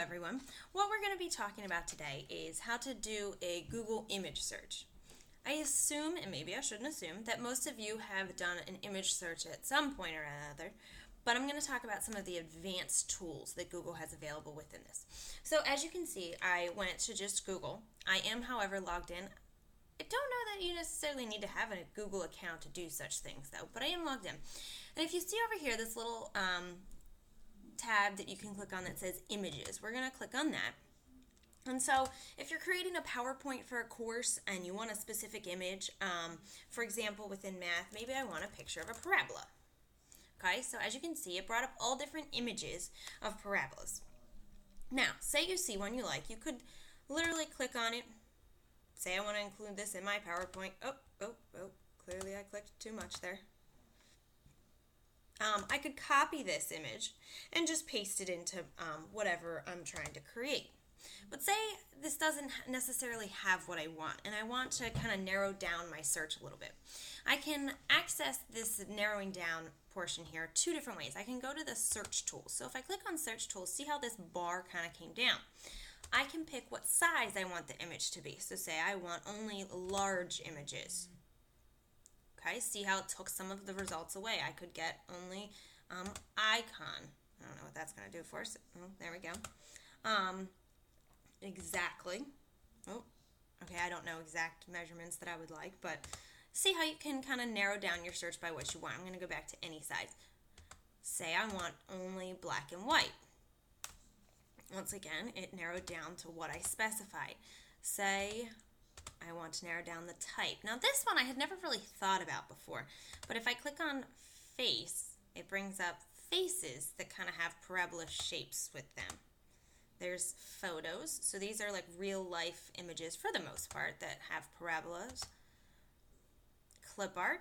everyone. What we're going to be talking about today is how to do a Google image search. I assume, and maybe I shouldn't assume, that most of you have done an image search at some point or another, but I'm going to talk about some of the advanced tools that Google has available within this. So as you can see, I went to just Google. I am, however, logged in. I don't know that you necessarily need to have a Google account to do such things, though, but I am logged in. And if you see over here this little tab that you can click on that says images, we're going to click on that. And so if you're creating a PowerPoint for a course and you want a specific image, for example, within math, maybe I want a picture of a parabola. Okay, so as you can see, it brought up all different images of parabolas. Now, say you see one you like, you could literally click on it. Say I want to include this in my PowerPoint. Oh, clearly I clicked too much there. I could copy this image and just paste it into whatever I'm trying to create. But say this doesn't necessarily have what I want, and I want to kind of narrow down my search a little bit. I can access this narrowing down portion here two different ways. I can go to the search tools. So if I click on search tools, see how this bar kind of came down. I can pick what size I want the image to be. So say I want only large images. Okay, see how it took some of the results away. I could get only icon. I don't know what that's going to do for us. Oh, there we go. Exactly. Oh, okay, I don't know exact measurements that I would like, but see how you can kind of narrow down your search by what you want. I'm going to go back to any size. Say I want only black and white. Once again, it narrowed down to what I specified. Say I want to narrow down the type. Now this one I had never really thought about before, but if I click on face, it brings up faces that kind of have parabola shapes with them. There's photos, so these are like real life images for the most part that have parabolas. Clip art,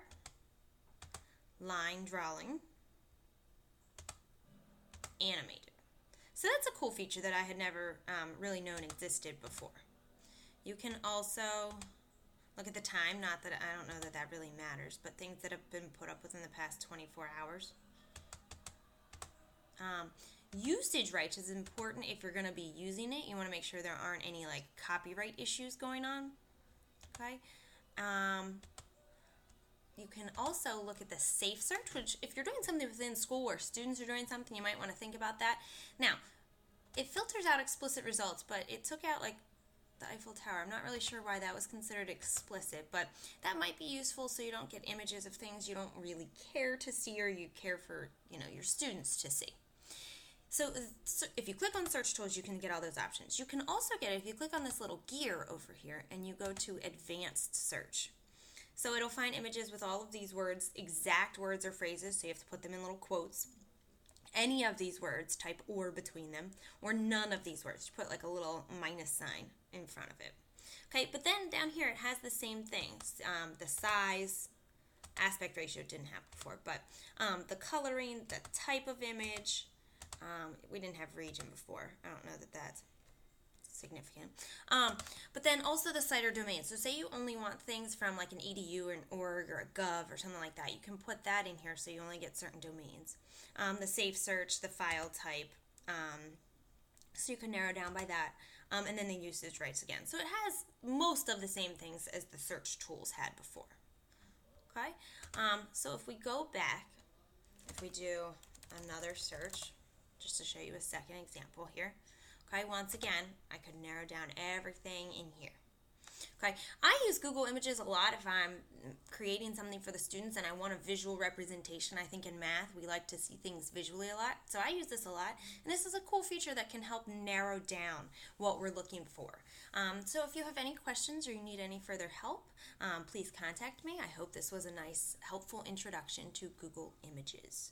line drawing, animated. So that's a cool feature that I had never really known existed before. You can also look at the time, not that I don't know that that really matters, but things that have been put up within the past 24 hours. Usage rights is important if you're going to be using it. You want to make sure there aren't any like copyright issues going on. Okay. You can also look at the safe search, which if you're doing something within school or students are doing something, you might want to think about that. Now, it filters out explicit results, but it took out like the Eiffel Tower. I'm not really sure why that was considered explicit, but that might be useful so you don't get images of things you don't really care to see or you care for, your students to see. So if you click on search tools, you can get all those options. You can also get it if you click on this little gear over here and you go to advanced search. So it'll find images with all of these words, exact words or phrases, so you have to put them in little quotes. Any of these words, type or between them, or none of these words. You put like a little minus sign in front of it. Okay, but then down here it has the same things. The size, aspect ratio didn't have before, but the coloring, the type of image. We didn't have region before. I don't know that that's significant. But then also the site or domain. So say you only want things from like an edu or an org or a gov or something like that. You can put that in here so you only get certain domains. The safe search, the file type. So you can narrow down by that. And then the usage rights again. So it has most of the same things as the search tools had before. Okay? So if we go back, if we do another search, just to show you a second example here. Okay, once again, I could narrow down everything in here. Okay, I use Google Images a lot if I'm creating something for the students and I want a visual representation. I think in math, we like to see things visually a lot. So I use this a lot. And this is a cool feature that can help narrow down what we're looking for. So if you have any questions or you need any further help, please contact me. I hope this was a nice, helpful introduction to Google Images.